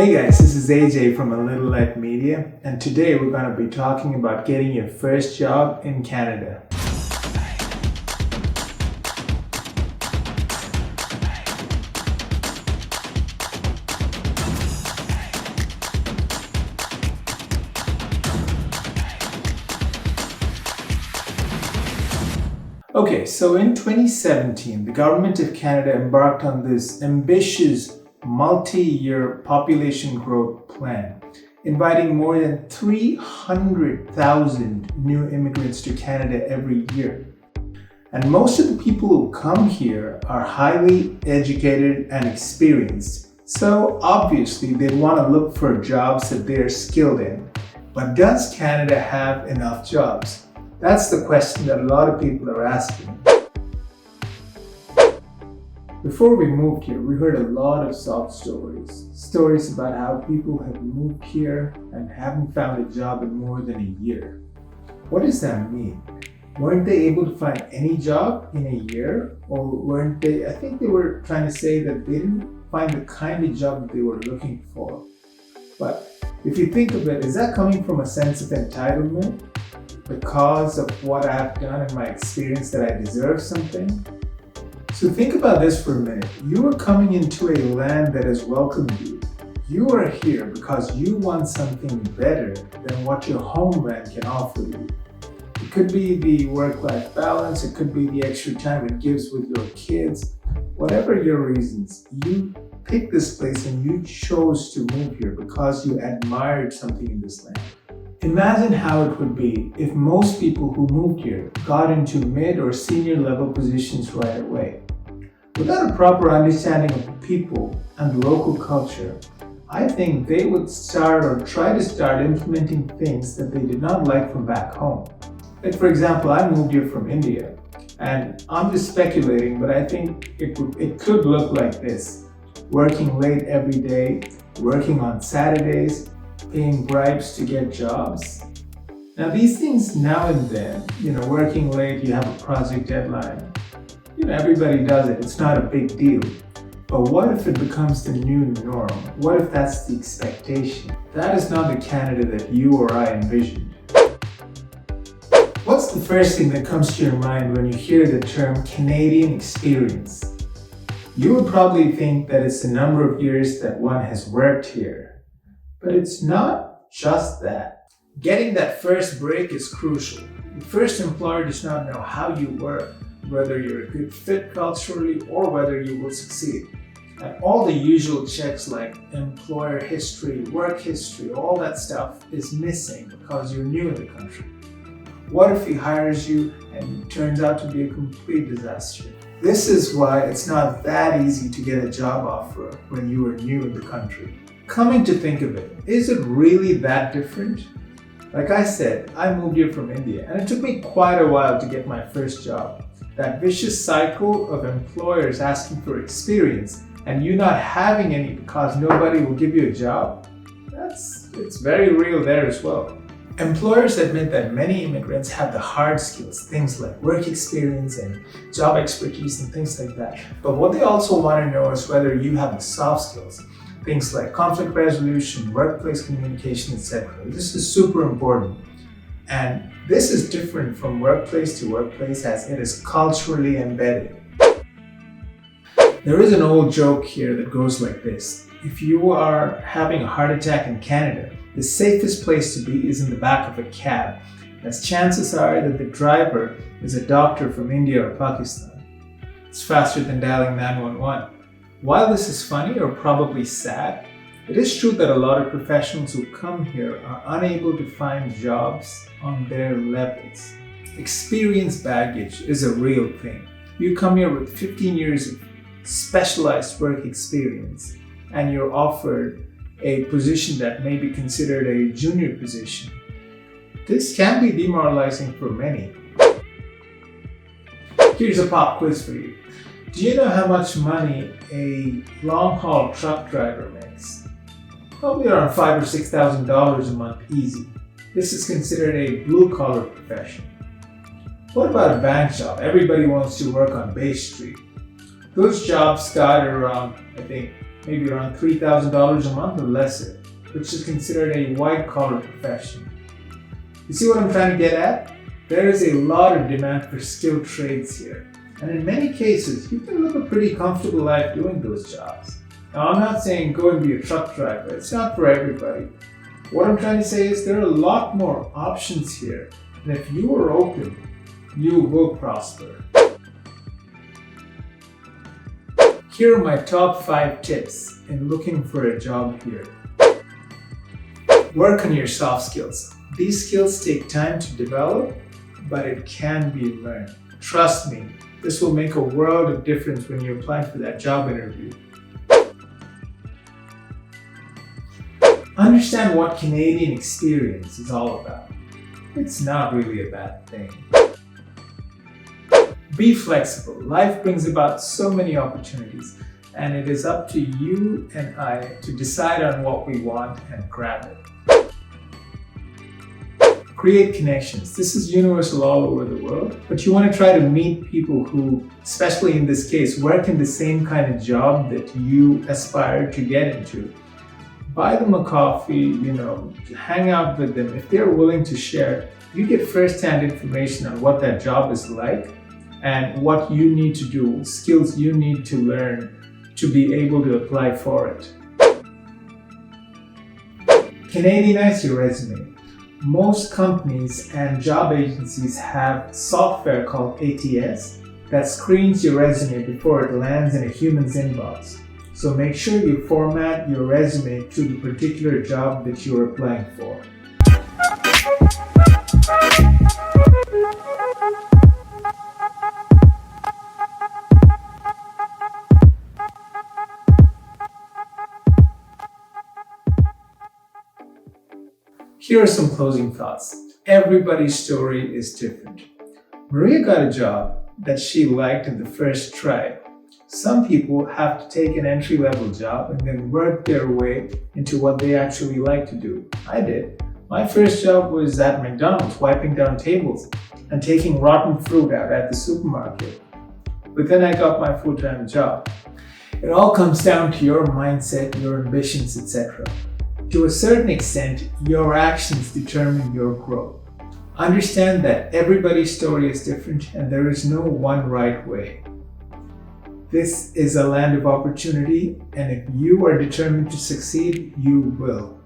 Hey guys, this is AJ from A Little Light Media, and today we're going to be talking about getting your first job in Canada. Okay, so in 2017, the government of Canada embarked on this ambitious multi-year population growth plan, inviting more than 300,000 new immigrants to Canada every year. And most of the people who come here are highly educated and experienced, so obviously they want to look for jobs that they're skilled in. But does Canada have enough jobs? That's the question that a lot of people are asking. Before we moved here, we heard a lot of sob stories. Stories about how people have moved here and haven't found a job in more than a year. What does that mean? Weren't they able to find any job in a year? Or weren't they, I think they were trying to say that they didn't find the kind of job that they were looking for. But if you think of it, is that coming from a sense of entitlement? Because of what I've done in my experience that I deserve something? So think about this for a minute. You are coming into a land that has welcomed you. You are here because you want something better than what your homeland can offer you. It could be the work-life balance, it could be the extra time it gives with your kids. Whatever your reasons, you picked this place and you chose to move here because you admired something in this land. Imagine how it would be if most people who moved here got into mid or senior level positions right away. Without a proper understanding of the people and the local culture, I think they would start or try to start implementing things that they did not like from back home. Like for example, I moved here from India, and I'm just speculating, but I think it could look like this. Working late every day, working on Saturdays, paying bribes to get jobs. Now these things now and then, working late, you have a project deadline. Everybody does it, it's not a big deal. But what if it becomes the new norm? What if that's the expectation? That is not the Canada that you or I envisioned. What's the first thing that comes to your mind when you hear the term Canadian experience? You would probably think that it's the number of years that one has worked here. But it's not just that. Getting that first break is crucial. The first employer does not know how you work, whether you're a good fit culturally or whether you will succeed. And all the usual checks like employer history, work history, all that stuff is missing because you're new in the country. What if he hires you and it turns out to be a complete disaster? This is why it's not that easy to get a job offer when you are new in the country. Coming to think of it, is it really that different? Like I said, I moved here from India and it took me quite a while to get my first job. That vicious cycle of employers asking for experience and you not having any because nobody will give you a job, it's very real there as well. Employers admit that many immigrants have the hard skills, things like work experience and job expertise and things like that. But what they also want to know is whether you have the soft skills. Things like conflict resolution, workplace communication, etc. This is super important. And this is different from workplace to workplace as it is culturally embedded. There is an old joke here that goes like this. If you are having a heart attack in Canada, the safest place to be is in the back of a cab, as chances are that the driver is a doctor from India or Pakistan. It's faster than dialing 911. While this is funny or probably sad, it is true that a lot of professionals who come here are unable to find jobs on their levels. Experience baggage is a real thing. You come here with 15 years of specialized work experience and you're offered a position that may be considered a junior position. This can be demoralizing for many. Here's a pop quiz for you. Do you know how much money a long-haul truck driver makes? Probably around $5,000 or $6,000 a month easy. This is considered a blue-collar profession. What about a bank job? Everybody wants to work on Bay Street. Those jobs start around, I think, maybe around $3,000 a month or lesser, which is considered a white-collar profession. You see what I'm trying to get at? There is a lot of demand for skilled trades here, and in many cases, you can live a pretty comfortable life doing those jobs. Now, I'm not saying go and be a truck driver, it's not for everybody. What I'm trying to say is there are a lot more options here, and if you are open, you will prosper. Here are my top 5 tips in looking for a job here. Work on your soft skills. These skills take time to develop, but it can be learned. Trust me, this will make a world of difference when you apply for that job interview. Understand what Canadian experience is all about. It's not really a bad thing. Be flexible. Life brings about so many opportunities, and it is up to you and I to decide on what we want and grab it. Create connections. This is universal all over the world, but you want to try to meet people who, especially in this case, work in the same kind of job that you aspire to get into. Buy them a coffee, hang out with them. If they're willing to share, you get first-hand information on what that job is like and what you need to do, skills you need to learn to be able to apply for it. Canadianize your resume. Most companies and job agencies have software called ATS that screens your resume before it lands in a human's inbox. So make sure you format your resume to the particular job that you're applying for. Here are some closing thoughts. Everybody's story is different. Maria got a job that she liked in the first try. Some people have to take an entry-level job and then work their way into what they actually like to do. I did. My first job was at McDonald's, wiping down tables and taking rotten fruit out at the supermarket. But then I got my full-time job. It all comes down to your mindset, your ambitions, etc. To a certain extent, your actions determine your growth. Understand that everybody's story is different and there is no one right way. This is a land of opportunity, and if you are determined to succeed, you will.